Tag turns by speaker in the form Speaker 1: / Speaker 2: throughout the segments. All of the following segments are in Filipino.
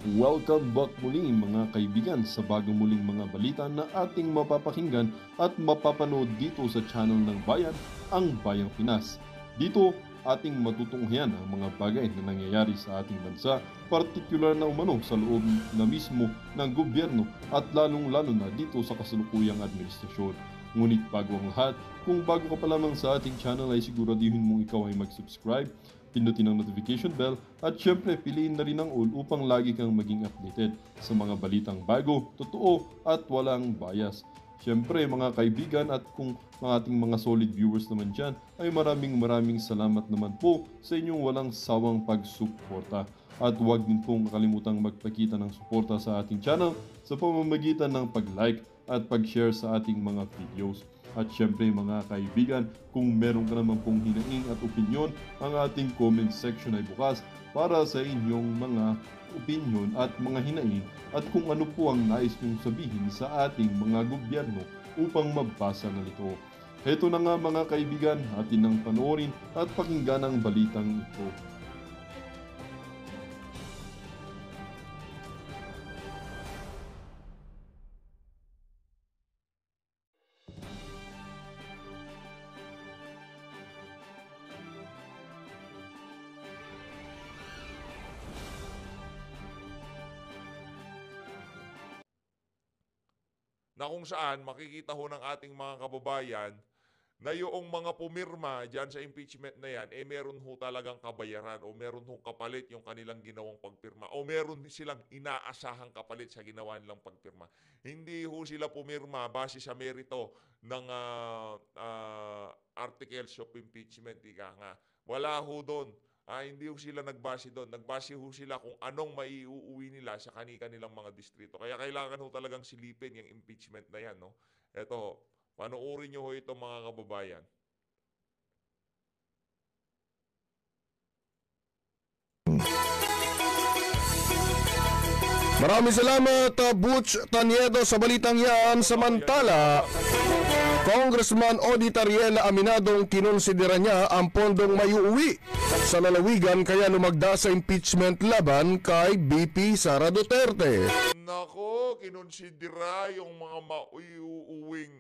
Speaker 1: Welcome back muli mga kaibigan sa bagong muling mga balita na ating mapapakinggan at mapapanood dito sa channel ng Bayan, ang Bayang Pinas. Dito, ating matutunghayan ang mga bagay na nangyayari sa ating bansa, partikular na umano sa loob na mismo ng gobyerno at lalong-lalo na dito sa kasalukuyang administrasyon. Ngunit bago ang lahat, kung bago ka pa lamang sa ating channel ay siguraduhin mong ikaw ay mag-subscribe, pindutin ang notification bell at syempre piliin na rin ang all upang lagi kang maging updated sa mga balitang bago, totoo at walang bias. Syempre mga kaibigan at kung mga ating mga solid viewers naman dyan ay maraming salamat naman po sa inyong walang sawang pagsuporta. At huwag din pong kalimutang magpakita ng suporta sa ating channel sa pamamagitan ng pag-like at pag-share sa ating mga videos. At syempre mga kaibigan, kung meron ka naman pong hinaing at opinyon, ang ating comment section ay bukas para sa inyong mga opinyon at mga hinaing at kung ano po ang nais nyong sabihin sa ating mga gobyerno upang mabasa na ito. Heto na nga mga kaibigan, atin nang panoorin at pakinggan ang balitang ito.
Speaker 2: Na kung saan makikita ho ng ating mga kababayan na yung mga pumirma dyan sa impeachment na yan, meron ho talagang kabayaran o meron ho kapalit yung kanilang ginawang pagpirma o meron silang inaasahang kapalit sa ginawa nilang pagpirma. Hindi ho sila pumirma base sa merito ng articles of impeachment. Ika nga. Wala ho doon. Hindi ho sila nagbase doon. Nagbase ho sila kung anong maiuuwi nila sa kanilang mga distrito. Kaya kailangan ho talagang silipin yung impeachment na yan. No? Ito, panoorin nyo ho ito mga kababayan.
Speaker 3: Maraming salamat, Butch Taniedo sa balitang yan. Samantala, Congressman Odi Tariela aminadong kinonsidera niya ang pondong maiuwi sa lalawigan kaya lumagda sa impeachment laban kay BP Sara Duterte.
Speaker 2: Nako, kinonsidera yung mga maiuuwing.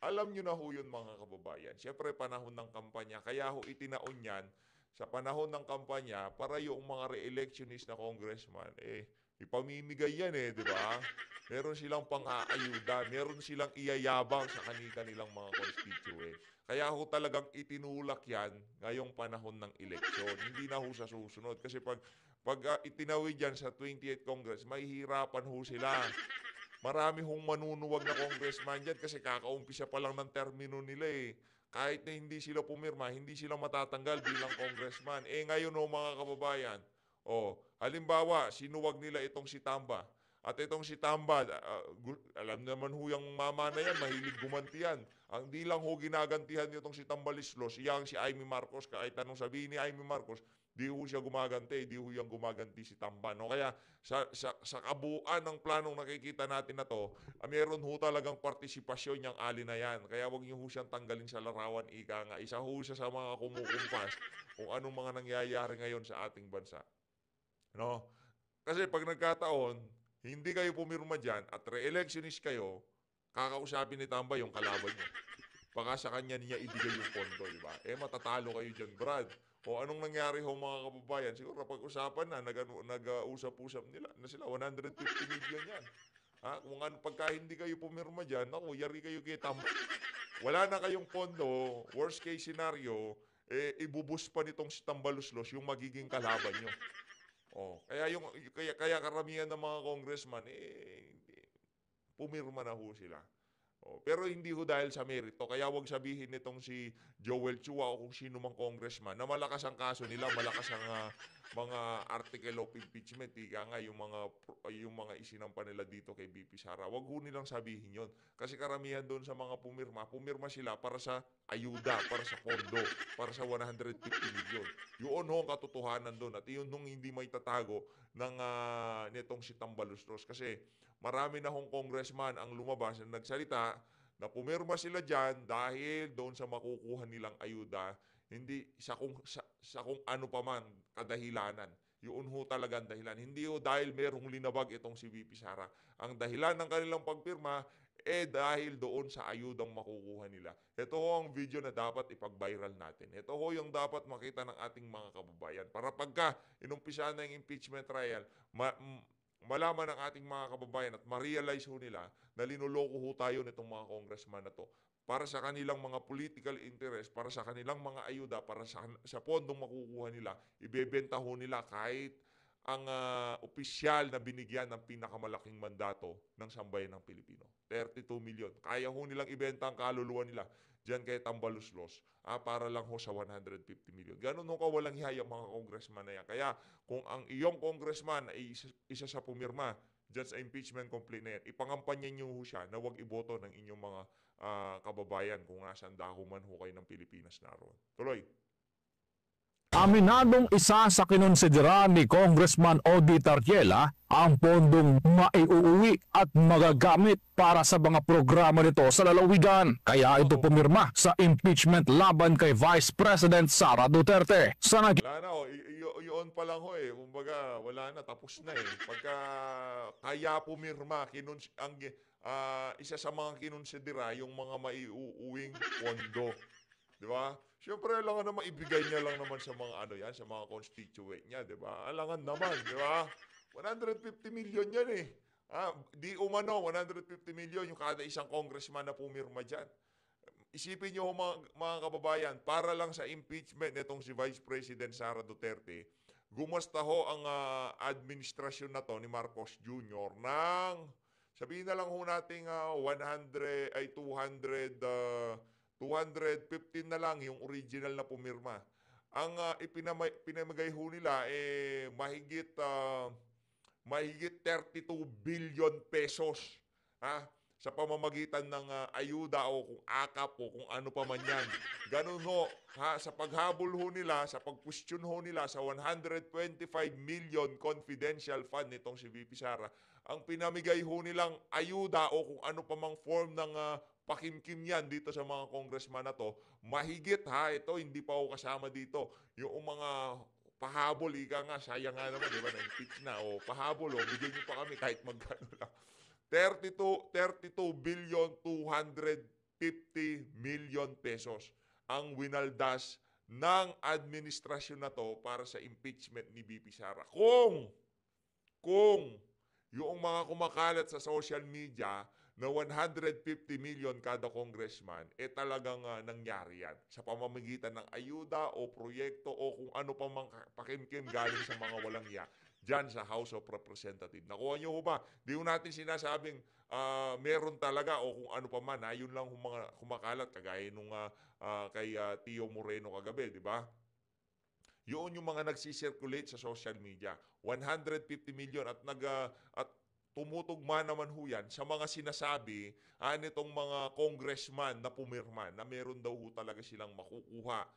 Speaker 2: Alam nyo na ho yun mga kababayan. Siyempre panahon ng kampanya, kaya ho itinaon yan sa panahon ng kampanya para yung mga re-electionist na congressman, ipamimigay yan di ba? Meron silang pang-aayuda, meron silang iyayabang sa kanilang mga constituent. Kaya ho talagang itinulak yan ngayong panahon ng eleksyon. Hindi na ho sa susunod. Kasi pag itinawid yan sa 28th Congress, mahihirapan ho sila. Marami hong manunuwag na congressman dyan kasi kakaumpisa pa lang ng termino nila Kahit na hindi sila pumirma, hindi sila matatanggal bilang congressman. Ngayon mga kababayan, halimbawa, sinuwag nila itong si Tamba. At itong si Tamba, alam naman ho yung mama na yan, mahilig gumanti yan. Ang di lang ho ginagantihan nitong si Tambalislos, iyang si Amy Marcos, kahit anong sabihin ni Amy Marcos, di ho siya gumaganti, di ho yung gumaganti si Tamba. No? Kaya sa kabuuan ng planong nakikita natin na to, meron ho talagang partisipasyon niyang ali na yan. Kaya wag niyo ho siyang tanggalin sa larawan, ika nga. Isa ho siya sa mga kumukumpas kung anong mga nangyayari ngayon sa ating bansa. No? Kasi pag nagkataon, hindi kayo pumirma dyan at re-electionist kayo, kakausapin ni Tamba yung kalaban niyo. Baka sa kanya niya ibigay yung pondo, di ba? Matatalo kayo dyan, Brad. O anong nangyari ho mga kababayan? Siguro pag-usapan na, nag-usap-usap nila na sila, 150 million yan. Kung ano, pagka hindi kayo pumirma dyan, yari kayo kay Tamba. Wala na kayong pondo, worst case scenario, ibubus pa nitong si Tambaluslos yung magiging kalaban nyo. Kaya karamihan ng mga congressman, pumirma na ho sila. Pero hindi ho dahil sa merito. Kaya wag sabihin nitong si Joel Chua o kung sino mang congressman na malakas ang kaso nila, malakas ang mga article of impeachment. Ika nga yung mga isinampa nila dito kay BP Sara. Wag ho nilang sabihin yon. Kasi karamihan doon sa mga pumirma sila para sa ayuda, para sa pondo, para sa 150 million. Yun ho ang katotohanan doon. At yun hong hindi may tatago ng nitong si Tambalustros. Kasi marami na hong congressman ang lumabas na nagsalita na pumirma sila dyan dahil doon sa makukuha nilang ayuda, hindi sa kung ano pa man kadahilanan. Yun ho talaga ang dahilan. Hindi ho dahil merong linabag itong si VP Sara. Ang dahilan ng kanilang pagpirma, dahil doon sa ayudang makukuha nila. Ito ho ang video na dapat ipag-viral natin. Ito ho yung dapat makita ng ating mga kababayan. Para pagka inumpisa na yung impeachment trial, malaman ng ating mga kababayan at ma-realize ho nila na linuloko ho tayo nitong mga congressman na to. Para sa kanilang mga political interest, para sa kanilang mga ayuda, para sa pondong makukuha nila, ibebenta ho nila kahit ang opisyal na binigyan ng pinakamalaking mandato ng sambayan ng Pilipino. 32 million. Kaya ho nilang ibenta ang kaluluwa nila dyan kay Tambaluslos para lang ho sa 150 million. Ganun ho kawalang hiya ang mga congressman na yan. Kaya kung ang iyong congressman ay isa sa pumirma dyan sa impeachment complaint na yan, ipangampanyan nyo ho siya na huwag iboto ng inyong mga kababayan kung nasaan dahuman ho kayo ng Pilipinas naroon. Tuloy.
Speaker 4: Aminadong isa sa kinonsidera ni Congressman Odi Tarriela ang pondong maiuuwi at magagamit para sa mga programa nito sa lalawigan. Kaya ito pumirma sa impeachment laban kay Vice President Sara Duterte. Sa
Speaker 2: Wala na ho, yun pa lang ho eh. Kumbaga, wala na, tapos na eh. Pagka kaya pumirma, isa sa mga kinonsidera yung mga maiuuwing pondo. Di ba? Siyempre, alangan naman ibigay niya lang naman sa mga ano yan, sa mga constituent niya, di ba? Alangan naman, di ba? 150 million yan eh. Di umano, 150 million yung kada isang congressman na pumirma dyan. Isipin niyo mga kababayan, para lang sa impeachment nitong si Vice President Sara Duterte, gumasta ho ang administrasyon na to ni Marcos Jr. ng, sabihin na lang ho nating 215 na lang yung original na pumirma. Ang ipinamigay ho nila mahigit 32 billion pesos sa pamamagitan ng ayuda o kung akap o kung ano pa man yan. Ganun ho, sa paghabol ho nila, sa pag-question ho nila sa 125 million confidential fund nitong si VP Sara, ang pinamigay ho nilang ayuda o kung ano pa mang form ng pakimkim yan dito sa mga congressman na to, mahigit ito hindi pa ako kasama dito. Yung mga pahabol, ika nga, sayang nga naman, di ba, na-impeach na, pahabol, bigyan nyo pa kami kahit magkano lang. 32 billion 250 million pesos ang winaldas ng administrasyon na to para sa impeachment ni VP Sara. Kung yung mga kumakalat sa social media na 150 million kada congressman, talagang nangyari yan sa pamamagitan ng ayuda o proyekto o kung ano pa mang pakimkim galing sa mga walang iya dyan sa House of Representatives. Nakuha nyo ho ba? Di ho natin sinasabing meron talaga o kung ano pa man. Yun lang mga kumakalat kagaya nung kay Tio Moreno kagabi, di ba? Yun yung mga nagsisirculate sa social media. 150 million at tumutugma naman ho yan sa mga sinasabi nitong mga congressman na pumirma na meron daw ho talaga silang makukuha.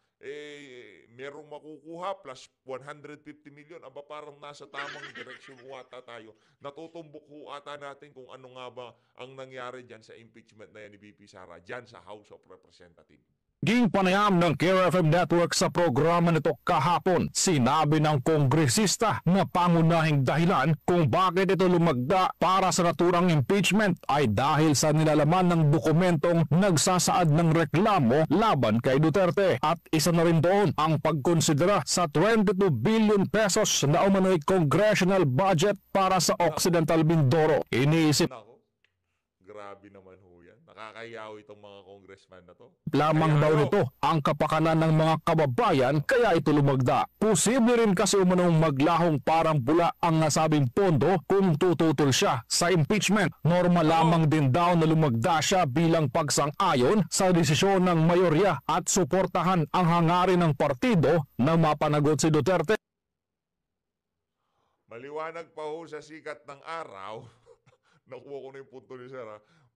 Speaker 2: Merong makukuha plus 150 million. Aba, parang nasa tamang direksyon ho ata tayo. Natutumbok ho ata natin kung ano nga ba ang nangyari dyan sa impeachment na yan ni VP Sara dyan sa House of Representatives.
Speaker 4: Ging panayam ng KRFM Network sa programa nito kahapon, sinabi ng kongresista na pangunahing dahilan kung bakit ito lumagda para sa naturang impeachment ay dahil sa nilalaman ng dokumentong nagsasaad ng reklamo laban kay Duterte. At isa na rin doon ang pagkonsidera sa 22 billion pesos na umano'y congressional budget para sa Occidental Mindoro. Iniisip
Speaker 2: Grabe naman ho yan. Nakakayaw itong mga congressman na to.
Speaker 4: Lamang daw nito ang kapakanan ng mga kababayan kaya ito lumagda. Posible rin kasi umanong maglahong parang bula ang nasabing pondo kung tututol siya sa impeachment. Normal lamang din daw na lumagda siya bilang pagsang-ayon sa desisyon ng mayorya at suportahan ang hangarin ng partido na mapanagot si Duterte.
Speaker 2: Maliwanag pa ho sa sikat ng araw. Nakuha ko na yung punto ni Sir.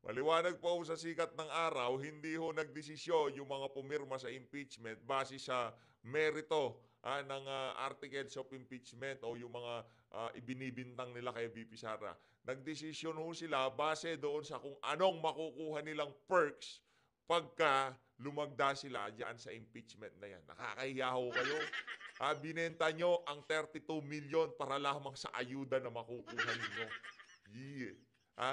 Speaker 2: Maliwanag pa ho sa sikat ng araw, hindi ho nagdesisyon yung mga pumirma sa impeachment base sa merito ng articles of impeachment o yung mga ibinibintang nila kay VP Sara. Nagdesisyon ho sila base doon sa kung anong makukuha nilang perks pagka lumagda sila dyan sa impeachment na yan. Nakakahiya ho kayo. Binenta nyo ang 32 million para lamang sa ayuda na makukuha ninyo. Yeah.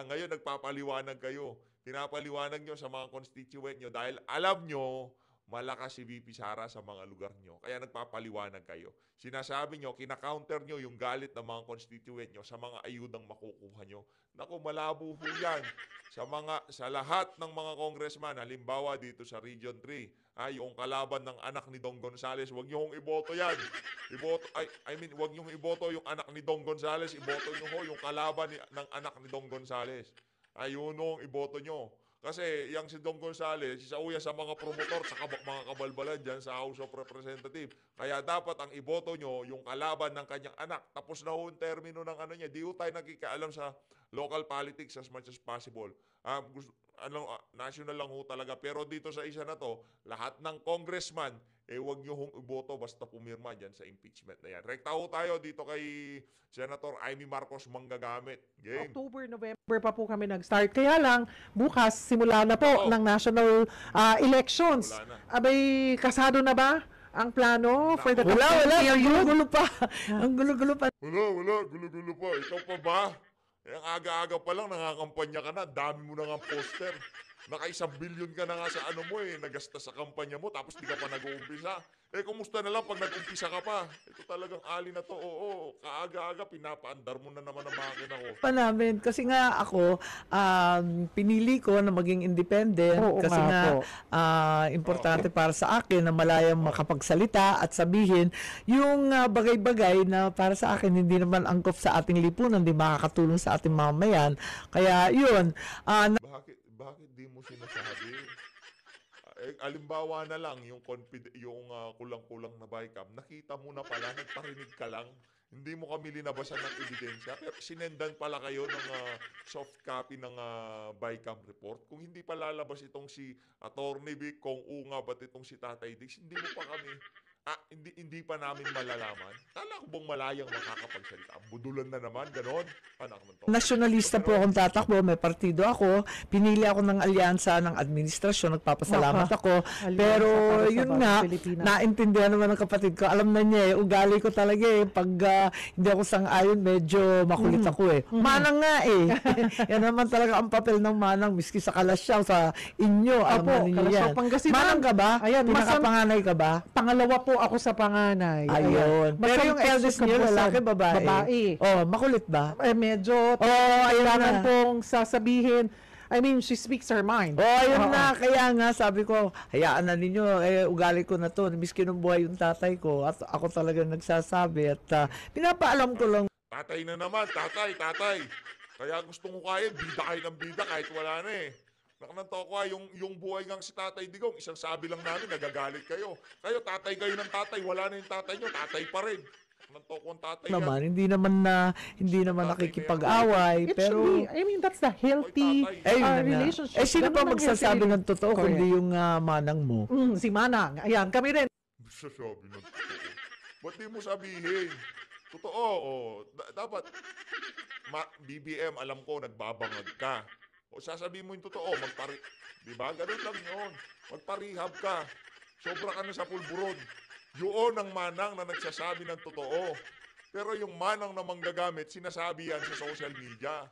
Speaker 2: Ngayon nagpapaliwanag kayo. Pinapaliwanag nyo sa mga constituent nyo dahil alam nyo malakas si VP Sara sa mga lugar nyo. Kaya nagpapaliwanag kayo. Sinasabi nyo, kina-counter nyo yung galit ng mga constituent nyo sa mga ayudang makukuha nyo. Naku, malabo po yan. Sa lahat ng mga congressman, halimbawa dito sa Region 3, yung kalaban ng anak ni Dong Gonzales, huwag nyo hong iboto yan. Huwag nyo iboto yung anak ni Dong Gonzales, iboto nyo ho yung kalaban ng anak ni Dong Gonzales. Ayun hong iboto nyo. Kasi yung si Dong Gonzales, isa uya sa mga promotor sa mga kabalbalan dyan sa House of Representatives. Kaya dapat ang iboto nyo, yung kalaban ng kanyang anak. Tapos na ho yung termino ng ano niya. Di ho tayo nagkikaalam sa local politics as much as possible. National lang ho talaga. Pero dito sa isa na to, lahat ng congressman, huwag nyo hong iboto basta pumirma dyan sa impeachment na yan. Rekta ho tayo dito kay Senator Amy Marcos Manggagamit. Game.
Speaker 5: October, November pa po kami nag-start. Kaya lang, bukas, simula na po ng national elections.
Speaker 2: Wala na.
Speaker 5: Abay, kasado na ba ang plano for the
Speaker 3: Wala.
Speaker 5: period?
Speaker 3: Ang gulo-gulo pa. Ang gulo-gulo pa.
Speaker 2: Wala, gulo-gulo pa. Ikaw pa ba? Ang aga-aga pa lang, nangangampanya ka na. Dami mo na nga poster. Naka-1 billion ka na nga sa ano mo nagasta sa kampanya mo, tapos di ka pa nag-uumpisa. Kumusta na lang pag nag-umpisa ka pa? Ito talagang ali na to. Oo, kaaga-aga, pinapaandar mo na naman ang makina ko.
Speaker 6: Pa namin kasi nga ako pinili ko na maging independent
Speaker 5: Oo
Speaker 6: kasi
Speaker 5: nga
Speaker 6: nga
Speaker 5: po.
Speaker 6: importante para sa akin na malayang makapagsalita at sabihin yung bagay-bagay na para sa akin hindi naman angkop sa ating lipunan, hindi makakatulong sa ating mamamayan. Kaya yun,
Speaker 2: Bakit di mo sinasabi? Alimbawa na lang yung kulang-kulang na bycam, nakita mo na pala, nagparinig ka lang. Hindi mo kami linabasan ng ebidensya. Pero sinendan pala kayo ng soft copy ng bycam report. Kung hindi pa lalabas itong si Attorney Vic, kung unga ba't itong si Tatay Diggs, hindi mo pa kami hindi pa namin malalaman. Kala ko bang malayang makakapagsalita? Budulan na naman, ganon. Anak ng to.
Speaker 6: nasyonalista po akong tatakbo, may partido ako, pinili ako ng alyansa ng administrasyon, nagpapasalamat ako.
Speaker 5: Alyansa
Speaker 6: pero
Speaker 5: para sa
Speaker 6: yun
Speaker 5: Bagong
Speaker 6: nga,
Speaker 5: Pilipinas.
Speaker 6: naintindihan naman ng kapatid ko, alam na niya ugali ko talaga pag hindi ako sang-ayon, medyo makulit ako Manang nga yan naman talaga ang papel ng manang, miski sa kalasyaw, sa inyo, alam
Speaker 5: Opo,
Speaker 6: na ninyo
Speaker 5: Kalasyaw,
Speaker 6: yan.
Speaker 5: Pangasinan.
Speaker 6: Manang ka ba?
Speaker 5: Ayan,
Speaker 6: Pinakapanganay ka ba?
Speaker 5: Pangalawa po ako sa panganay.
Speaker 6: Ayun. Pero yung eldest niyo, lalaki, babae?
Speaker 5: Babae.
Speaker 6: Oh, makulit ba?
Speaker 5: Medyo
Speaker 6: Ayun
Speaker 5: kailangan
Speaker 6: na.
Speaker 5: pong sasabihin. I mean, she speaks her mind.
Speaker 6: Ayun
Speaker 5: Oo.
Speaker 6: na. Kaya nga, sabi ko, hayaan na ninyo, ugali ko na to. Miski nung buhay yung tatay ko, at ako talaga nagsasabi. At pinapaalam ko lang.
Speaker 2: Tatay na naman, tatay. Kaya gusto ko kaya, bida kayo ng bida kahit wala na Nakananto ko yung buhay ngang si Tatay Digong, isang sabi lang namin, nagagalit kayo. Kayo, tatay kayo ng tatay, wala na yung tatay nyo, tatay pa rin. Nakananto ko ang tatay
Speaker 6: Naman,
Speaker 2: yan.
Speaker 6: hindi naman nakikipag-away.
Speaker 5: It
Speaker 6: Pero,
Speaker 5: should be, I mean, that's the healthy
Speaker 6: ayun na nga.
Speaker 5: relationship.
Speaker 6: Sino
Speaker 5: Ganun
Speaker 6: pa
Speaker 5: ang
Speaker 6: magsasabi
Speaker 5: healthy
Speaker 6: ng totoo
Speaker 5: Correct.
Speaker 6: kundi yung manang mo?
Speaker 5: Si Manang. Ayan, kami rin.
Speaker 2: Sasabi ng totoo. Ba't di mo sabihin? Totoo, dapat, BBM, alam ko, nagbabangag ka. O sasabihin mo yung totoo, diba? Ganun lang yun. Magparehab ka. Sobra ka na sa pulburon. Yun ang manang na nagsasabi ng totoo. Pero yung manang na manggagamit, sinasabi yan sa social media.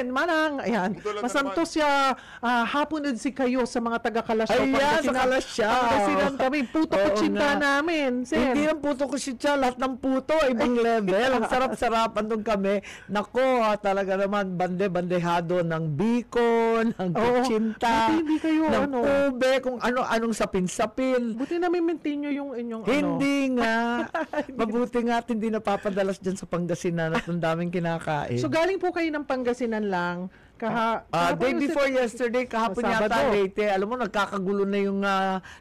Speaker 5: Manang, ayan.
Speaker 2: Budulan na
Speaker 5: Masanto
Speaker 2: naman.
Speaker 5: siya, hapon din si kayo sa mga taga-Kalasyaw.
Speaker 6: Ayan, sa Kalasyaw.
Speaker 5: Pangasinan kami. Puto
Speaker 6: Oo
Speaker 5: kutsinta
Speaker 6: nga.
Speaker 5: namin.
Speaker 6: Hindi ang puto ko siya, lahat ng puto, ibang level. Ang sarap-sarapan doon kami. Nako, talaga naman, bande-bandehado ng bacon, ng
Speaker 5: Oo.
Speaker 6: kutsinta,
Speaker 5: Buti hindi kayo,
Speaker 6: ng
Speaker 5: ano.
Speaker 6: ube, kung ano-anong sapin-sapin.
Speaker 5: Buti namin maintain nyo yung inyong
Speaker 6: Hindi nga. Mabuti nga at hindi napapadalas dyan sa Pangasinan at ang daming kinakain.
Speaker 5: So galing po kayo ng Pangasinan lang.
Speaker 6: Day before yesterday, kahapon
Speaker 5: Sabado.
Speaker 6: yata late, alam mo, nagkakagulo na yung,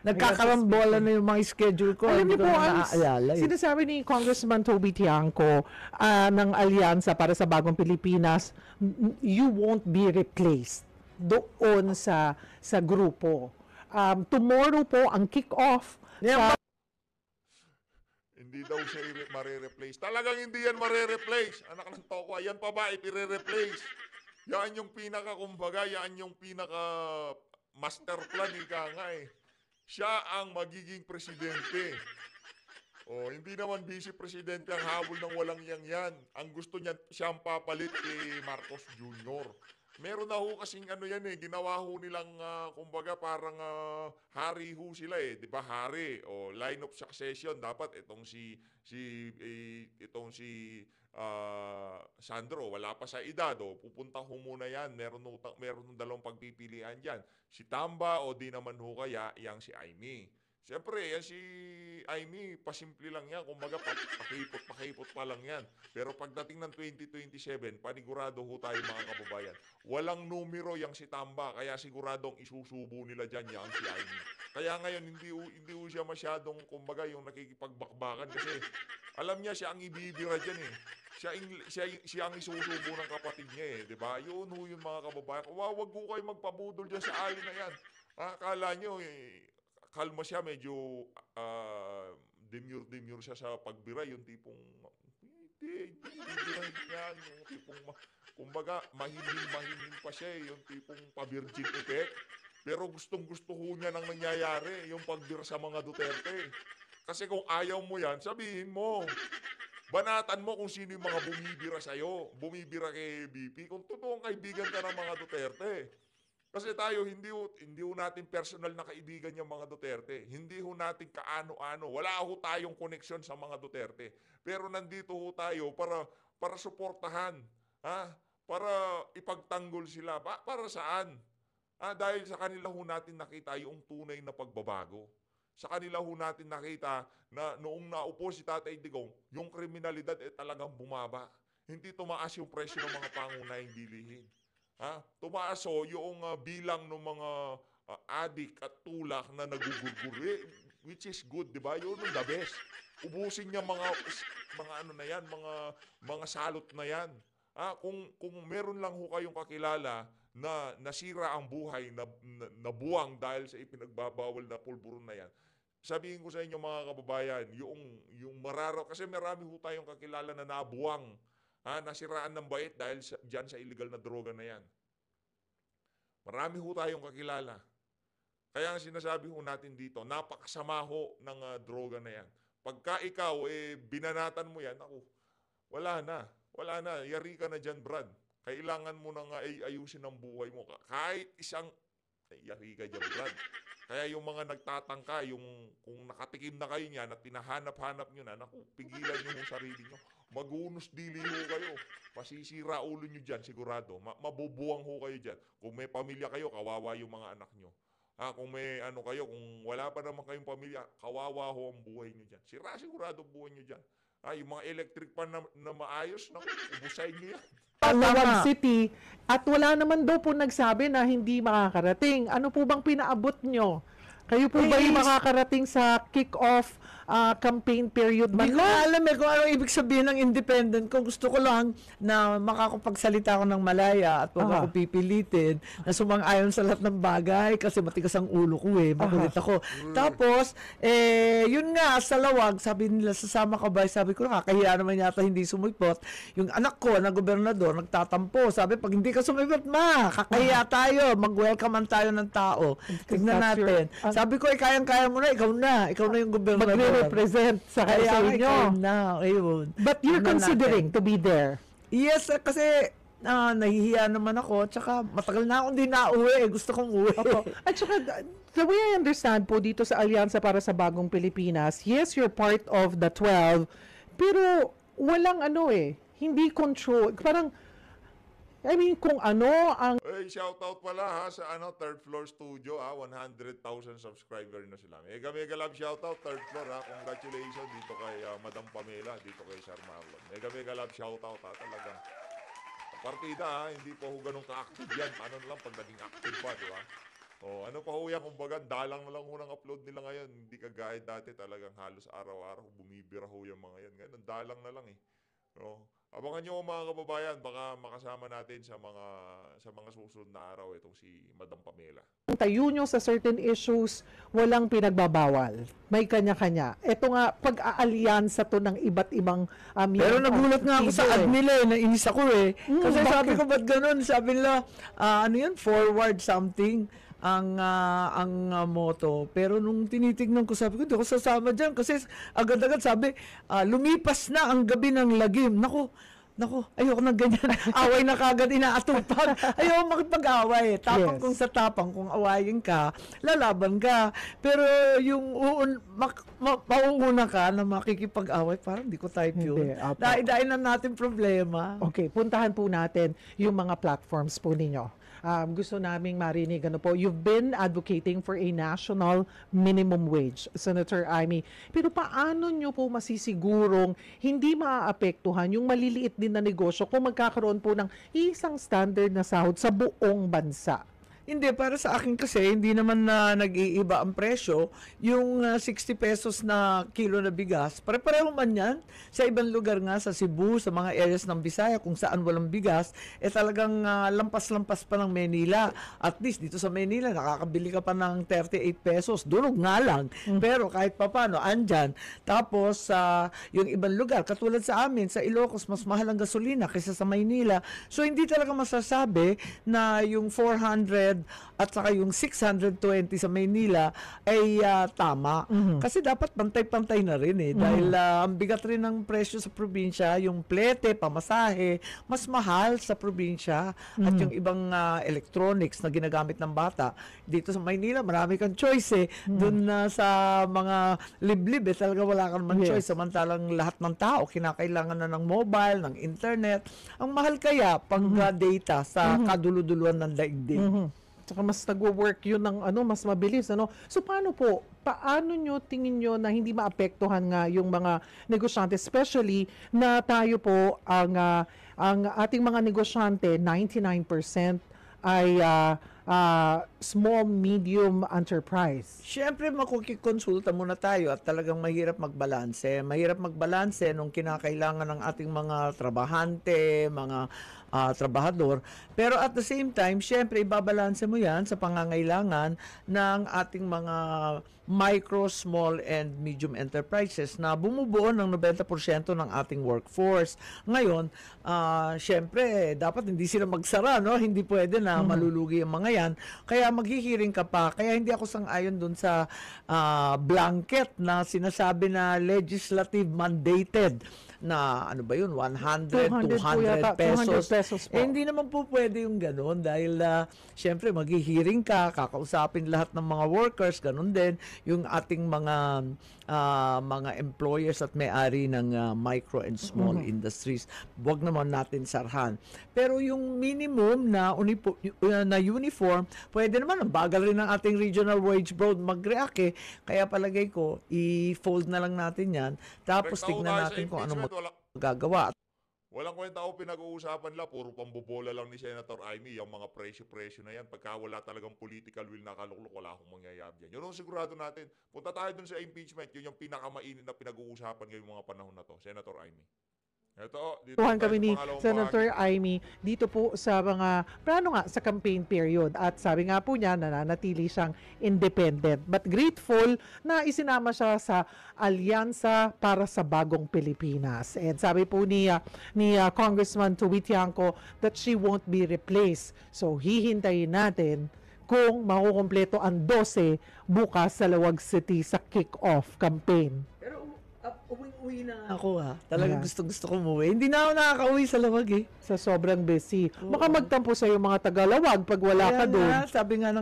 Speaker 6: nagkakarambola na yung mga schedule ko.
Speaker 5: Alam
Speaker 6: Hindi
Speaker 5: niyo
Speaker 6: ko
Speaker 5: po,
Speaker 6: na
Speaker 5: ang
Speaker 6: naaalala
Speaker 5: sinasabi ni Congressman Toby Tiangco ng Alyansa para sa Bagong Pilipinas, you won't be replaced doon sa grupo. Tomorrow po ang kick-off
Speaker 6: Yeah,
Speaker 2: Hindi daw siya mare-replace. Talagang hindi yan mare-replace. Anak ng toko, yan pa ba ipire-replace? Yan yung kumbaga, yan yung master plan ika nga Siya ang magiging presidente. Oh, hindi naman vice presidente ang habol ng walang yan. Ang gusto niya siyang papalit kay Marcos Jr. Meron na ho kasing ano yan ginawa ho nilang kumbaga parang hari ho sila 'di ba? Hari o line of succession dapat itong si Sandro wala pa sa edad pupunta ho muna yan. Meron dalawang pagpipilian diyan. Si Tamba o di naman ho kaya yang si Aimee. Siyempre, yan si Aimee, pasimple lang yan. Kumbaga, pakipot pa lang yan. Pero pagdating ng 2027, panigurado ho tayo mga kababayan. Walang numero yang si Tamba, kaya siguradong isusubo nila dyan yang si Aimee. Kaya ngayon, hindi ho siya masyadong, kumbaga, yung nakikipagbakbakan kasi alam niya siya ang ibibira dyan Siya ang isusubo ng kapatid niya diba? Yun ho yung mga kababayan. Wag ho kayo magpabudol dyan sa ali na yan. Akala nyo kalma siya, medyo demure siya sa pagbira, yung tipong hindi yan, yung tipong kumbaga mahihin pa siya yung tipong pa-virgin effect. Pero gustong-gusto ho niya nang nangyayari yung pagbira sa mga Duterte. Kasi kung ayaw mo yan, sabihin mo. Banatan mo kung sino yung mga bumibira sa'yo, bumibira kay BP, kung totoong kaibigan ka ng mga Duterte. Kasi tayo, hindi ho natin personal na kaibigan yung mga Duterte. Hindi ho natin kaano-ano. Wala ho tayong koneksyon sa mga Duterte. Pero nandito ho tayo para suportahan. Para ipagtanggol sila. Para saan? Dahil sa kanila ho natin nakita yung tunay na pagbabago. Sa kanila ho natin nakita na noong naupo si Tatay Digong, yung kriminalidad talagang bumaba. Hindi tumaas yung presyo ng mga pangunahing bilihin. Tumaas yung bilang ng mga adik at tulak na nagugurgur, which is good, di ba? Yun ang the best. Ubusin niya mga ano na yan, mga salot na yan. Kung meron lang ho kayong kakilala na nasira ang buhay, na buwang dahil sa ipinagbabawal na pulburon na yan, sabihin ko sa inyo mga kababayan, yung mararaw, kasi marami ho tayong kakilala na nabuwang, nasiraan ng bait dahil dyan sa illegal na droga na yan. Marami ho tayong kakilala. Kaya ang sinasabi ho natin dito, napakasama ho ng droga na yan. Pagka ikaw, binanatan mo yan, wala na. Yari ka na dyan, Brad. Kailangan mo nang ayusin ang buhay mo. Kahit isang, yari ka dyan, Brad. Kaya yung mga nagtatangka, kung nakatikim na kayo niyan at tinahanap-hanap nyo na, pigilan nyo yung sarili nyo. Magunos dili ho kayo. Masisira ulo nyo dyan, sigurado. Mabubuwang ho kayo dyan. Kung may pamilya kayo, kawawa yung mga anak nyo. Kung may ano kayo, kung wala pa naman kayong pamilya, kawawa ho ang buhay nyo dyan. Sira sigurado buhay nyo dyan. Yung mga electric pan na maayos, ubusayin nyo yan.
Speaker 5: Tawag City at wala naman daw po nagsabi na hindi makakarating. Ano po bang pinaabot nyo? Kayo po ba yung makakarating sa kick-off campaign period man
Speaker 6: Hindi ko
Speaker 5: lang?
Speaker 6: alam kung ano ibig sabihin ng independent ko. Gusto ko lang na makakapagsalita ako ng malaya at huwag ako pipilitin na sumang-ayon sa lahat ng bagay kasi matigas ang ulo ko makulit ako. Tapos, yun nga, sa lawag, sabi nila, sasama ka ba? Sabi ko, nakakahiya naman yata hindi sumipot. Yung anak ko na gobernador, nagtatampo. Sabi, pag hindi ka sumipot, kakahiya tayo. Mag-welcome tayo ng tao. Tignan natin. Sabi ko, kayang-kaya mo na, ikaw na yung gobernador.
Speaker 5: Magre-represent sa inyo.
Speaker 6: Ayun.
Speaker 5: But you're considering to be there.
Speaker 6: Yes, kasi nahihiya naman ako. Tsaka matagal na akong di nauwi. Gusto kong uwi.
Speaker 5: At saka, the way I understand po dito sa Alyansa para sa Bagong Pilipinas, yes, you're part of the 12, pero walang hindi control. Parang, kung ano ang...
Speaker 2: Shoutout pala sa third floor studio 100,000 subscriber na sila. Mega love shoutout third floor Congratulations dito kay Madam Pamela, dito kay Sir Marlon. Mega love shoutout talaga. Partida hindi pa ho ganun ka-active yan. Paano lang pag naging active pa, di ba? Ano pa ho yan, kumbaga dalang lang ho ng upload nila ngayon. Hindi kagaya dati talagang halos araw-araw bumibira ho yung mga yan. Ngayon dalang na lang Abangan nyo mga kababayan, baka makasama natin sa mga susunod na araw itong si Madam Pamela.
Speaker 5: Tayo nyo sa certain issues, walang pinagbabawal. May kanya-kanya. Ito nga, pag-aalyansa to ng iba't ibang
Speaker 6: pero nagulat nga ako sa ad nila nainis ako kasi
Speaker 5: bakit?
Speaker 6: sabi ko ba't ganun? Sabi nila, forward something. ang moto. Pero nung tinitignan ko, sabi ko, hindi ako sasama dyan. Kasi agad-agad sabi, lumipas na ang gabi ng lagim. Nako, ayoko ng ganyan. Away na kagad inaatupag. Ayoko makipag-away. Tapang
Speaker 5: Yes.
Speaker 6: kung sa tapang, kung awayin ka, lalaban ka. Pero yung mauuna ka na makikipag-away, parang hindi ko type yun.
Speaker 5: Hindi, apo.
Speaker 6: Dahil na natin problema.
Speaker 5: Okay, puntahan po natin yung mga platforms po ninyo. Gusto naming marinig, ano po, you've been advocating for a national minimum wage, Senator Amy. Pero paano nyo po masisigurong hindi maaapektuhan yung maliliit din na negosyo kung magkakaroon po ng isang standard na sahod sa buong bansa?
Speaker 6: Hindi, para sa akin kasi, hindi naman na nag-iiba ang presyo. Yung 60 pesos na kilo na bigas, pare-pareho man yan. Sa ibang lugar nga, sa Cebu, sa mga areas ng Visaya, kung saan walang bigas, talagang lampas-lampas pa ng Manila. At least, dito sa Manila, nakakabili ka pa ng 38 pesos. Durog nga lang. Pero kahit pa paano, andyan. Tapos, yung ibang lugar, katulad sa amin, sa Ilocos, mas mahal ang gasolina kaysa sa Maynila. So, hindi talaga masasabi na yung 400 at saka yung 620 sa Maynila ay tama. Kasi dapat pantay-pantay na rin dahil ang bigat rin ng presyo sa probinsya, yung plete, pamasahe, mas mahal sa probinsya at yung ibang electronics na ginagamit ng bata. Dito sa Maynila, marami kang choice Doon sa mga liblib talaga wala kang man choice. Samantalang lahat ng tao kinakailangan na ng mobile, ng internet. Ang mahal kaya pag data sa kaduluduluan ng daigdig.
Speaker 5: Tsaka mas nagwo-work yun ng mas mabilis, ano? So paano po? Paano nyo tingin nyo na hindi maapektuhan nga yung mga negosyante, especially na tayo po ang ating mga negosyante 99% ay small medium enterprise.
Speaker 6: Siyempre, makukikonsulta muna tayo at talagang mahirap magbalanse. Mahirap magbalanse nung kinakailangan ng ating mga trabahante, mga trabahador. Pero at the same time, siyempre, ibabalanse mo yan sa pangangailangan ng ating mga micro, small, and medium enterprises na bumubuo ng 90% ng ating workforce. Ngayon, siyempre, dapat hindi sila magsara, no? Hindi pwede na malulugi ang mga yan. Kaya maghihiring ka pa. Kaya hindi ako sang-ayon dun sa blanket na sinasabi na legislative mandated na ano ba yun, 100, 200
Speaker 5: po yata,
Speaker 6: pesos.
Speaker 5: 200 pesos po.
Speaker 6: Hindi naman po pwede yung gano'n dahil syempre maghihiring ka, kakausapin lahat ng mga workers, ganun din yung ating mga employers at may-ari ng micro and small industries. Huwag naman natin sarhan. Pero yung minimum na uniform, pwede naman, ang bagal rin ng ating regional wage board mag-react Kaya palagay ko, i-fold na lang natin yan. Tapos tignan natin kung ano magagawa.
Speaker 2: Walang kwenta ako pinag-uusapan lang, puro pambobola lang ni Senator Amy, yung mga presyo-presyo na yan. Pagka wala talagang political will na kaluklok, wala akong mangyayari dyan. Yun ang sigurado natin. Punta tayo dun sa impeachment, yun yung pinakamainit na pinag-uusapan ngayong mga panahon na to, Senator Amy. Ito, dito
Speaker 5: Tuhan
Speaker 2: tayo
Speaker 5: kami
Speaker 2: sa
Speaker 5: ni
Speaker 2: pangalawang
Speaker 5: Senator
Speaker 2: bahagi.
Speaker 5: Amy dito po sa mga sa campaign period, at sabi nga po niya nananatili siyang independent but grateful na isinama siya sa Alyansa para sa Bagong Pilipinas. And sabi po ni Congressman Tuwi Tiangco that she won't be replaced. So hihintayin natin kung makukumpleto ang 12 bukas sa Lawag City sa kick-off campaign.
Speaker 6: Pero uwi na ako Talagang gusto ko umuwi. Hindi na ako nakaka-uwi sa Lawag
Speaker 5: Sa sobrang busy. Baka magtampo sa yung mga taga-Lawag pag wala ka doon.
Speaker 6: Sabi nga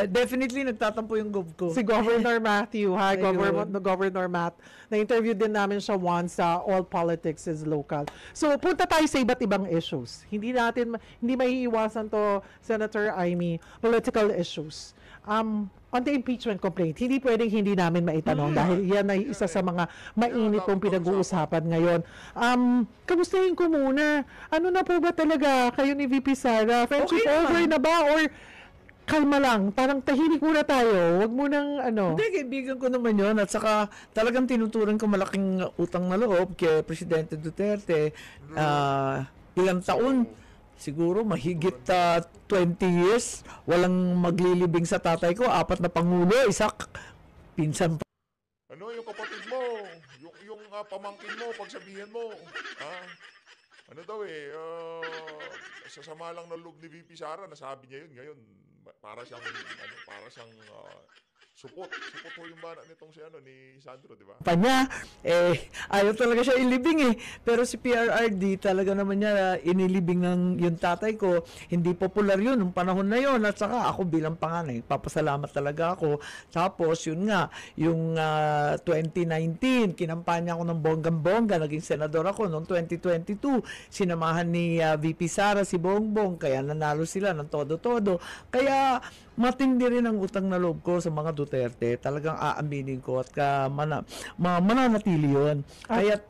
Speaker 6: definitely nagtatampo yung gov ko.
Speaker 5: Si Governor Matthew, hi,
Speaker 6: Ayun.
Speaker 5: Governor Matt. Na-interview din namin siya once sa All Politics is Local. So, punta tayo sa iba't ibang issues. Hindi maiiwasan to, Senator Amy, political issues. On the impeachment complaint, hindi pwedeng hindi namin maitanong dahil yan ay isa sa mga mainit pong pinag-uusapan ngayon. Kamustahin ko muna, ano na po ba talaga kayo ni VP Sara? Friendship
Speaker 6: Okay
Speaker 5: over na ba or kalma lang, parang tahimik muna tayo, wag munang
Speaker 6: Hindi, kaibigan ko naman yun. At saka talagang tinuturing ko malaking utang na loob kay Presidente Duterte. Ilang taon, siguro mahigit 20 years, walang maglilibing sa tatay ko. 4 na pangulo, isa pinsan pa.
Speaker 2: Ano yung kapatid mo? Yung pamangkin mo, pagsabihan mo. Ano daw sasama lang ng loob ni VP Sara, nasabi niya yun. Ngayon, para siyang supot ho yung bana nitong si ni Sandro, di ba?
Speaker 6: Pa niya, ayaw talaga siya ilibing eh. Pero si PRRD, talaga naman niya inilibing ng yung tatay ko. Hindi popular yun nung panahon na yun. At saka ako bilang panganay, papasalamat talaga ako. Tapos yun nga, yung 2019, kinampanya ako ng bonggang-bongga, naging senador ako. Noong 2022, sinamahan ni VP Sara si Bongbong, kaya nanalo sila ng todo-todo. Kaya matindi rin ang utang na loob ko sa mga Duterte. Talagang aaminin ko at mananatili yun. Kaya't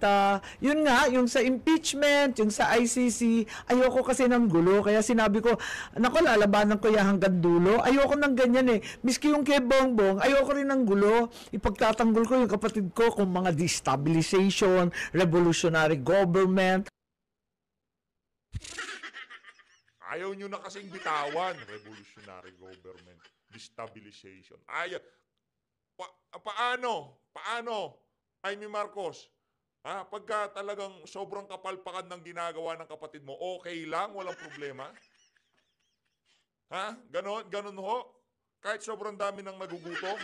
Speaker 6: yun nga, yung sa impeachment, yung sa ICC, ayoko kasi ng gulo. Kaya sinabi ko, naku, lalabanan ko yan hanggang dulo. Ayoko ng ganyan eh. Miski yung kay Bongbong, ayoko rin ng gulo. Ipagtatanggol ko yung kapatid ko kung mga destabilization, revolutionary government.
Speaker 2: Ayaw nyo na kasing bitawan. Revolutionary government. Destabilization. Paano? Amy Marcos. Pagka talagang sobrang kapalpakan ng ginagawa ng kapatid mo, okay lang? Walang problema? Ganon ho? Kahit sobrang dami ng nagugutom,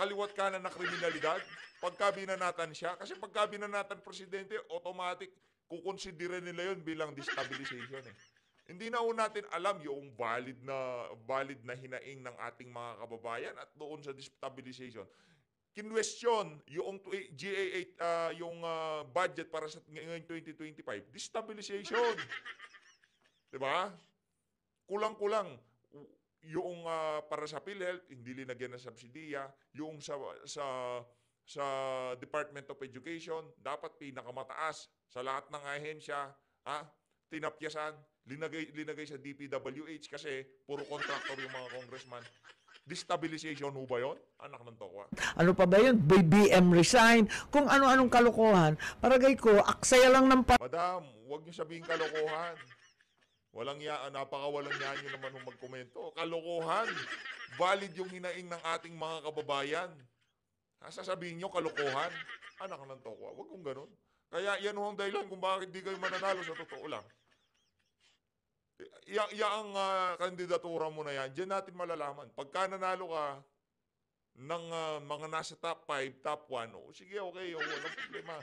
Speaker 2: kaliwat kanan na kriminalidad, pagka binanatan siya, kasi pagka binanatan presidente, automatic, kukonsidera nila yun bilang destabilization eh. Hindi na natin alam yung valid na hinaing ng ating mga kababayan at doon sa destabilization. Kinwestiyon yung GA8 yung budget para sa ngayong 2025, destabilization. 'Di ba? Kulang-kulang yung para sa PhilHealth, hindi linagyan ng subsidiya, yung sa Department of Education, dapat pinakamataas sa lahat ng ahensya, tinapyasan, linagay sa DPWH kasi puro contractor yung mga congressman. Destabilization ho ba yun? Anak ng tokwa.
Speaker 6: Ano pa ba yun? BBM resign. Kung ano-anong kalokohan. Paragay ko, aksaya lang ng
Speaker 2: Madam, huwag niyo sabihin kalokohan. Napakawalang yan nyo naman kung magkomento. Kalokohan. Valid yung hinaing ng ating mga kababayan. Sasabihin nyo kalokohan. Anak ng tokwa. Huwag kong ganun. Kaya yan ho ang dahilan kung bakit di kayo mananalo sa totoo lang. Yang kandidatura mo na yan, dyan natin malalaman. Pagka nanalo ka ng mga nasa top 5, top 1, sige, okay, walang problema.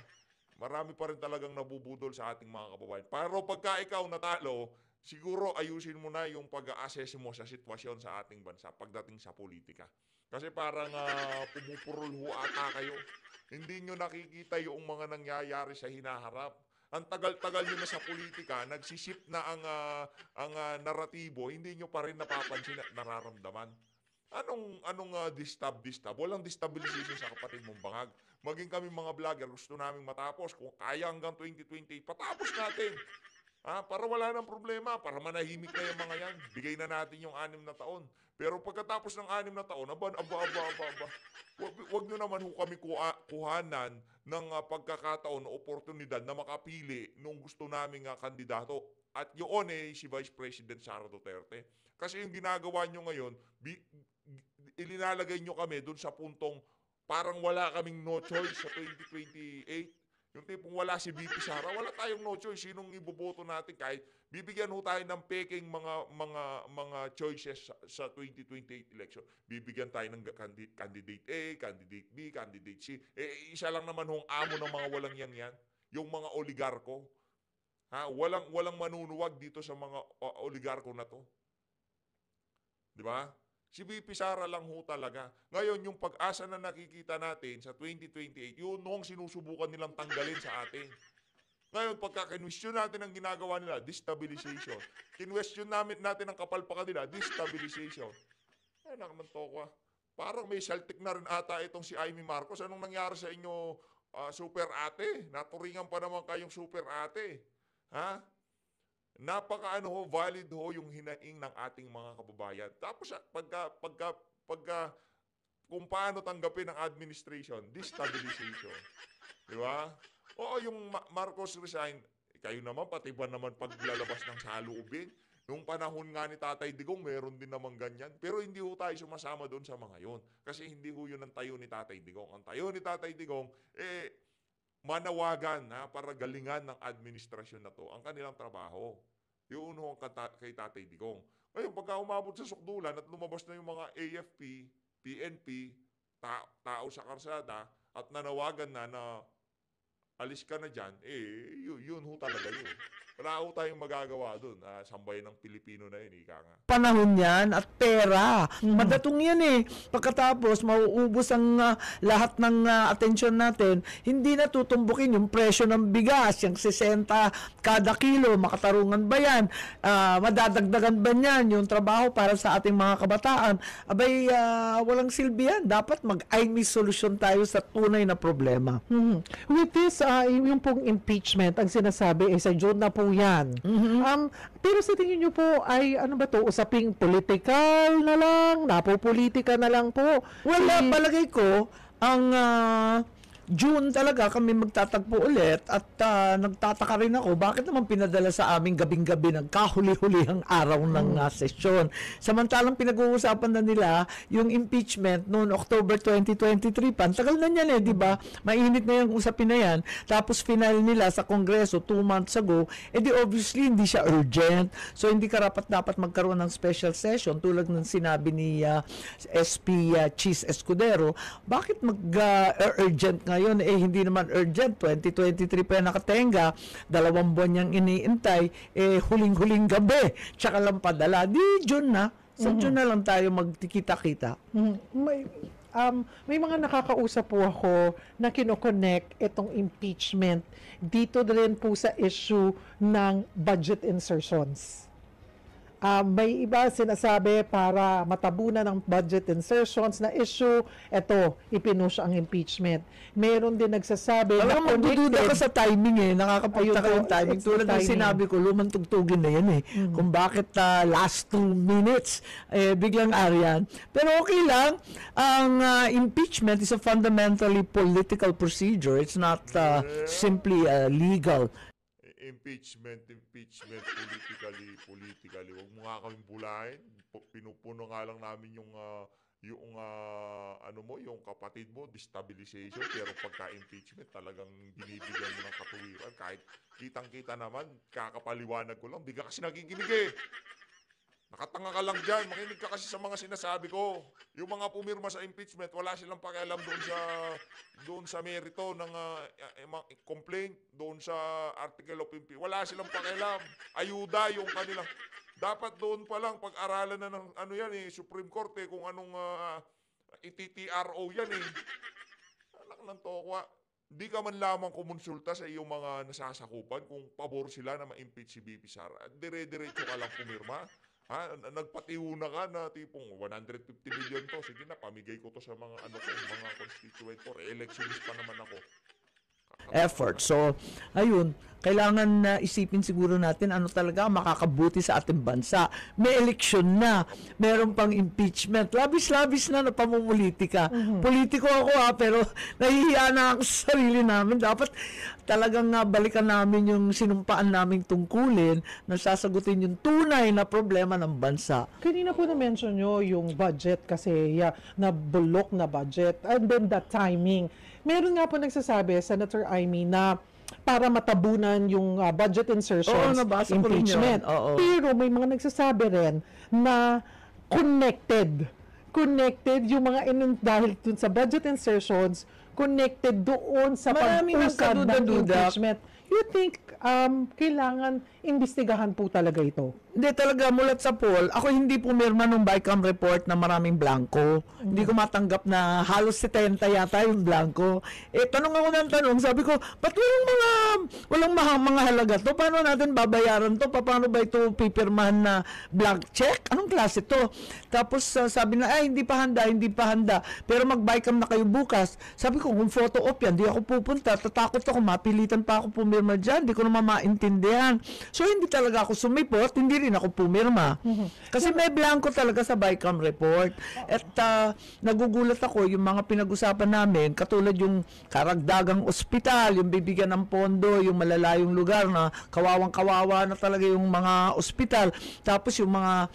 Speaker 2: Marami pa rin talagang nabubudol sa ating mga kababayan. Pero pagka ikaw natalo, siguro ayusin mo na yung pag-assess mo sa sitwasyon sa ating bansa pagdating sa politika. Kasi parang pumupurol ho ata kayo. Hindi nyo nakikita yung mga nangyayari sa hinaharap. Ang tagal-tagal nyo na sa politika, nagsisip na ang naratibo, hindi nyo pa rin napapansin at nararamdaman. Anong distab? Walang destabilization sa kapatid mong bangag. Maging kami mga vlogger, gusto naming matapos. Kung kaya hanggang 2028, patapos natin. Para wala nang problema, para manahimik na yung mga yan. Bigay na natin yung 6 na taon. Pero pagkatapos ng 6 na taon, aba. Huwag nyo naman kami kuhanan ng pagkakataon o oportunidad na makapili nung gusto naming kandidato. At yun si Vice President Sara Duterte. Kasi yung ginagawa nyo ngayon, ilinalagay nyo kami dun sa puntong parang wala kaming no choice sa 2028. Yung tipong wala si VP Sara, wala tayong no choice. Sinong iboboto natin kahit bibigyan ho tayo ng peking mga choices sa 2028 election. Bibigyan tayo ng candidate A, candidate B, candidate C. Isa lang naman hong amo ng mga walang yan. Yung mga oligarko. Walang manunuwag dito sa mga oligarko na to. Di ba? Si VP Sara lang ho talaga. Ngayon, yung pag-asa na nakikita natin sa 2028, yun nung sinusubukan nilang tanggalin sa atin. Ngayon, pagka kinwestiyon natin ang ginagawa nila, destabilization. Kinwestiyon natin ang kapalpakan nila, destabilization. Anak ng tokwa. Parang may Celtic na rin ata itong si Amy Marcos. Anong nangyari sa inyo, super ate? Naturingan pa naman kayong super ate. Valid ho yung hinaing ng ating mga kababayan. Tapos pagka kung paano tanggapin ng administration, destabilization. Di ba? Oo, yung Marcos resign, kayo naman, pati ba naman paglalabas ng saloobin? Nung panahon nga ni Tatay Digong, meron din naman ganyan. Pero hindi ho tayo sumasama doon sa mga yon. Kasi hindi ho yun ang tayo ni Tatay Digong. Ang tayo ni Tatay Digong, manawagan para galingan ng administrasyon na to ang kanilang trabaho. Yun ho kay Tatay Digong. Ngayon, pagka umabot sa sukdulan at lumabas na yung mga AFP, PNP, tao sa karsada, at nanawagan na alis ka na dyan, yun ho talaga yun. Wala ho tayong magagawa dun. Sambayan ng Pilipino na yun, ika nga.
Speaker 6: Panahon yan at pera. Madatong yan eh. Pagkatapos, mauubos ang lahat ng atensyon natin, hindi na tutumbukin yung presyo ng bigas, yung 60 kada kilo, makatarungan ba yan? Madadagdagan ba yan yung trabaho para sa ating mga kabataan? Abay, walang silbi yan. Dapat may solusyon tayo sa tunay na problema.
Speaker 5: With this, yung pong impeachment, ang sinasabi ay sa June na po yan. Pero sa tingin nyo po ay ano ba to, usaping political na lang, napopolitika na lang po?
Speaker 6: Wala, palagay ko, ang June talaga kami magtatagpo ulit at nagtataka rin ako bakit naman pinadala sa aming gabing-gabi ng kahuli-hulihang araw ng sesyon. Samantalang pinag-uusapan na nila yung impeachment noong October 2023 pa. Tagal na niyan di ba? Mainit na yung usapin na yan. Tapos final nila sa Kongreso 2 months ago, di obviously hindi siya urgent. So hindi karapat-dapat magkaroon ng special session tulad ng sinabi ni SP Cheese Escudero. Bakit mag-urgent ngayon? Hindi naman urgent. 2023 pa yan nakatenga. 2 buwan niyang iniintay. Huling-huling gabi. Tsaka lang padala. Di June na. Sa June na lang tayo magkikita-kita.
Speaker 5: May mga nakakausap po ako na kinoconnect itong impeachment dito rin po sa issue ng budget insertions. May iba sinasabi para matabunan ng budget insertions na issue, eto, ipinush ang impeachment. Meron din nagsasabi
Speaker 6: na magdududa ka sa timing nakakapagtaka yung timing. Tulad ng sinabi ko, lumang tugtugin na yan kung bakit last 2 minutes, biglang ariyan. Pero okay lang, ang impeachment is a fundamentally political procedure. It's not simply legal.
Speaker 2: Impeachment, politically. Huwag mo nga kaming bulahin. Pinupuno nga lang namin yung yung kapatid mo, destabilization. Pero pagka-impeachment, talagang binibigyan mo ng katuwiran. Kahit kitang-kita naman, kakapaliwanag ko lang. Bigla kasi nakikinig Nakatanga ka lang dyan. Makinig ka kasi sa mga sinasabi ko. Yung mga pumirma sa impeachment, wala silang pakialam doon sa merito ng complaint, doon sa article of impeachment. Wala silang pakialam. Ayuda yung kanilang. Dapat doon pa lang pag-aralan na ng Supreme Court kung anong ITTRO yan Anak ng tokwa. Di ka man lamang kumonsulta sa iyong mga nasasakupan kung pabor sila na ma-impeach si BP Sara. Dire-diretso ka lang pumirma. Nagpatiuna ka na tipong 150 million to. Sige na, pamigay ko to sa mga mga constituent ko. Re-electionist pa naman ako.
Speaker 6: Effort. So, ayun, kailangan isipin siguro natin ano talaga makakabuti sa ating bansa. May eleksyon na, meron pang impeachment. Labis-labis na pamumulitika. Politiko ako pero nahihiya na ako sa sarili namin. Dapat talagang balikan namin yung sinumpaan naming tungkulin na sasagutin yung tunay na problema ng bansa.
Speaker 5: Kanina po na-mention nyo yung budget kasi na bulok na budget and then the timing. Meron nga po nagsasabi, Senator Amy, na para matabunan yung budget insertions, impeachment. Pero may mga nagsasabi rin na connected yung mga dahil dun sa budget insertions, connected doon sa pag-usad ng impeachment. You think kailangan imbestigahan po talaga ito?
Speaker 6: Hindi talaga, mulat sa poll, ako hindi pumirma nung BICAM report na maraming blanco. Hindi ko matanggap na halos 70 yata yung blanco. Tanong ako ng tanong, sabi ko, ba't walang mga halaga to? Paano natin babayaran to? Paano ba ito pipirmahan na blank check? Anong klase to? Tapos sabi na, hindi pa handa. Pero mag-BICAM na kayo bukas. Sabi ko, kung photo op yan, di ako pupunta. Tatakot ako, mapilitan pa ako pumirma dyan. Di ko naman maintindihan. So, hindi talaga ako sumipot, hindi rin ako pumirma. Kasi may blanco talaga sa BICAM report. At nagugulat ako yung mga pinag-usapan namin, katulad yung karagdagang ospital, yung bibigyan ng pondo, yung malalayong lugar na kawawang-kawawa na talaga yung mga ospital. Tapos yung mga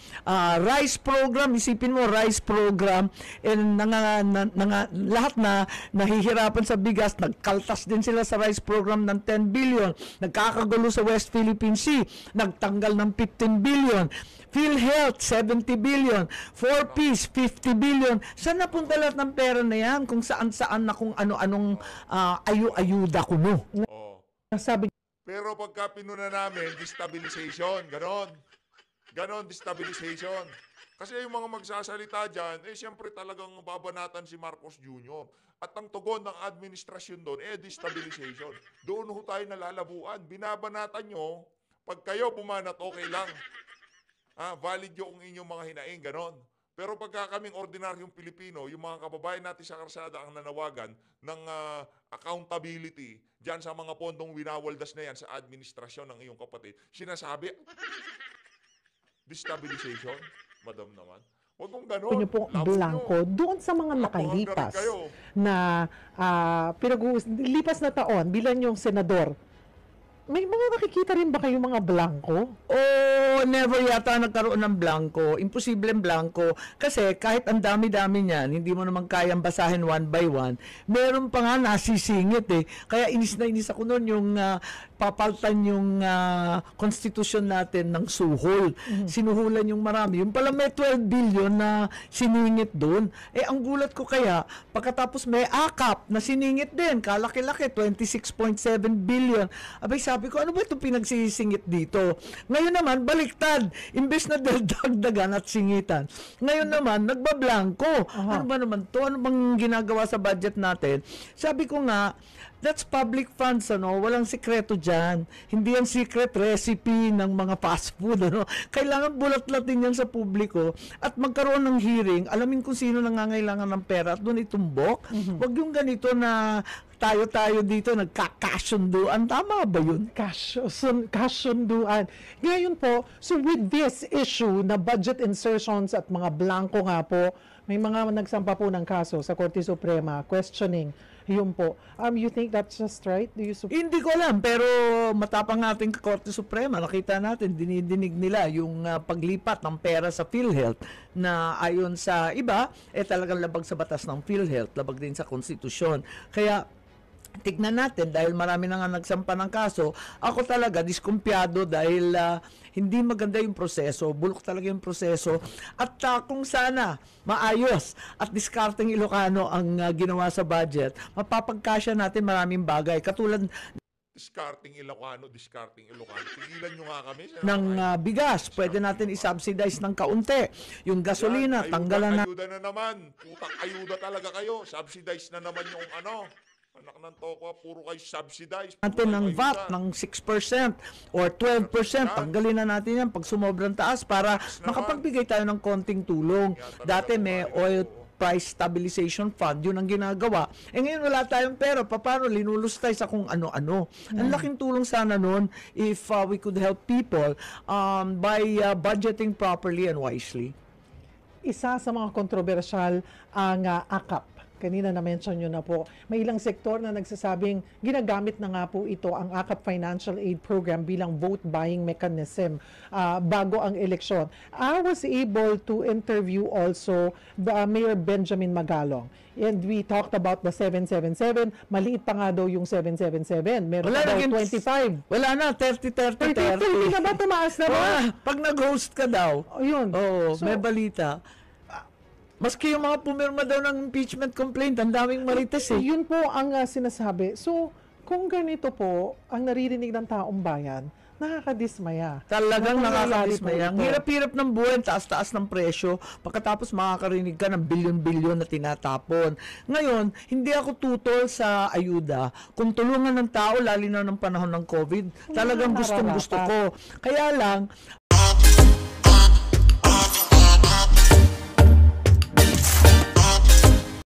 Speaker 6: rice program, isipin mo, rice program, and lahat na nahihirapan sa bigas, nagkaltas din sila sa rice program ng 10 billion. billion. Nagkakagulo sa West Philippine Sea, nagtanggal ng 15 billion. PhilHealth, 70 billion. 4Ps, 50 billion. Saan napunta lahat ng pera na yan? Kung saan-saan na kung ano-anong ayu-ayuda kuno.
Speaker 2: Oh.
Speaker 5: Sabi
Speaker 2: Pero pagka pinuna namin, destabilization, ganon. Ganon, destabilization. Kasi yung mga magsasalita dyan, siyempre talagang babanatan si Marcos Jr. At ang tugon ng administrasyon doon, destabilization. Doon ho tayo nalalabuan. Binabanatan nyo, pag kayo bumanat, okay lang. Valid yung inyong mga hinaing, ganon. Pero pagka kaming ordinaryong Pilipino, yung mga kababayan natin sa karsada ang nanawagan ng accountability dyan sa mga pondong winawaldas na yan sa administrasyon ng iyong kapatid, sinasabi, destabilization, madam naman. Huwag mong ganon.
Speaker 5: niyo pong blanco doon sa mga nakalipas na lipas na taon bilang yung senador. May mga nakikita rin ba kayo mga blanco?
Speaker 6: Never yata nagkaroon ng blanco. Imposibleng blanco. Kasi kahit ang dami-dami niyan, hindi mo naman kayang basahin one by one. Meron pa nga nasisingit eh. Kaya inis na inis ako noon yung papaltan yung konstitusyon natin ng suhol. Sinuhulan yung marami. Yung pala may 12 billion na siningit doon. Ang gulat ko kaya, pagkatapos may akap na siningit din. Kalaki-laki, 26.7 billion. Abay, sabi ko, ano ba itong pinagsisingit dito? Ngayon naman, baliktad. Imbes na dagdagan at singitan. Ngayon naman, nagbablanko. Ano ba naman to? Ano bang ginagawa sa budget natin? Sabi ko nga, that's public funds, ano? Walang sikreto dyan. Hindi yan secret recipe ng mga fast food, ano? Kailangan bulat-latin yan sa publiko at magkaroon ng hearing, alamin kung sino nangangailangan ng pera at doon itumbok. Huwag yung ganito na tayo-tayo dito nagkakasunduan. Tama ba yun?
Speaker 5: Kasunduan. Ngayon po, so with this issue na budget insertions at mga blanco nga po, may mga nagsampa po ng kaso sa Korte Suprema questioning yun po. You think that's just right? Do you
Speaker 6: Hindi ko alam, pero matapang natin Korte Suprema, nakita natin, dinidinig nila yung paglipat ng pera sa PhilHealth na ayon sa iba, talagang labag sa batas ng PhilHealth, labag din sa konstitusyon. Kaya, tignan natin, dahil marami na nga nagsampa ng kaso, ako talaga diskumpiyado dahil hindi maganda yung proseso, bulok talaga yung proseso, at kung sana maayos at diskarteng Ilocano ang ginawa sa budget, mapapagkasya natin maraming bagay. Katulad
Speaker 2: Discarding Ilocano. Tigilan nyo nga kami.
Speaker 6: ng bigas, pwede natin i-subsidize ng kaunti. Yung gasolina, tanggalan na.
Speaker 2: Ayuda na naman. Putang ayuda talaga kayo. Subsidize na naman yung anak ng tokwa, puro kayo subsidize.
Speaker 6: Natin ng VAT ng 6% or 12%, tanggalin na natin yan pag sumobrang taas para makapagbigay tayo ng konting tulong. Dati may oil price stabilization fund, yun ang ginagawa. Ngayon wala tayong pera, paano linulus tayo sa kung ano-ano. Ang laking tulong sana nun if we could help people by budgeting properly and wisely.
Speaker 5: Isa sa mga kontrobersyal ang AKAP. Kanina na-mention nyo na po. May ilang sektor na nagsasabing ginagamit na nga po ito ang AKAP Financial Aid Program bilang vote-buying mechanism bago ang eleksyon. I was able to interview also the Mayor Benjamin Magalong. And we talked about the 777. Maliit pa nga daw yung 777. Meron
Speaker 6: Wala
Speaker 5: daw
Speaker 6: naging
Speaker 5: 25.
Speaker 6: Wala na, 30.
Speaker 5: Hindi na ba tumaas na ba?
Speaker 6: Pag nag-host ka daw,
Speaker 5: Yun.
Speaker 6: may balita. Maski yung mga pumirma daw ng impeachment complaint, ang daming marites eh.
Speaker 5: Yun po ang sinasabi. So, kung ganito po ang naririnig ng taong bayan, nakakadismaya.
Speaker 6: Talagang
Speaker 5: Nangyayari
Speaker 6: nakakadismaya.
Speaker 5: po
Speaker 6: Ang
Speaker 5: ito.
Speaker 6: hirap-hirap ng buhay, taas-taas ng presyo. Pagkatapos makakarinig ka ng bilyon-bilyon na tinatapon. Ngayon, hindi ako tutol sa ayuda. Kung tulungan ng tao, lalo na ng panahon ng COVID, talagang gustong-gusto ko. Kaya lang,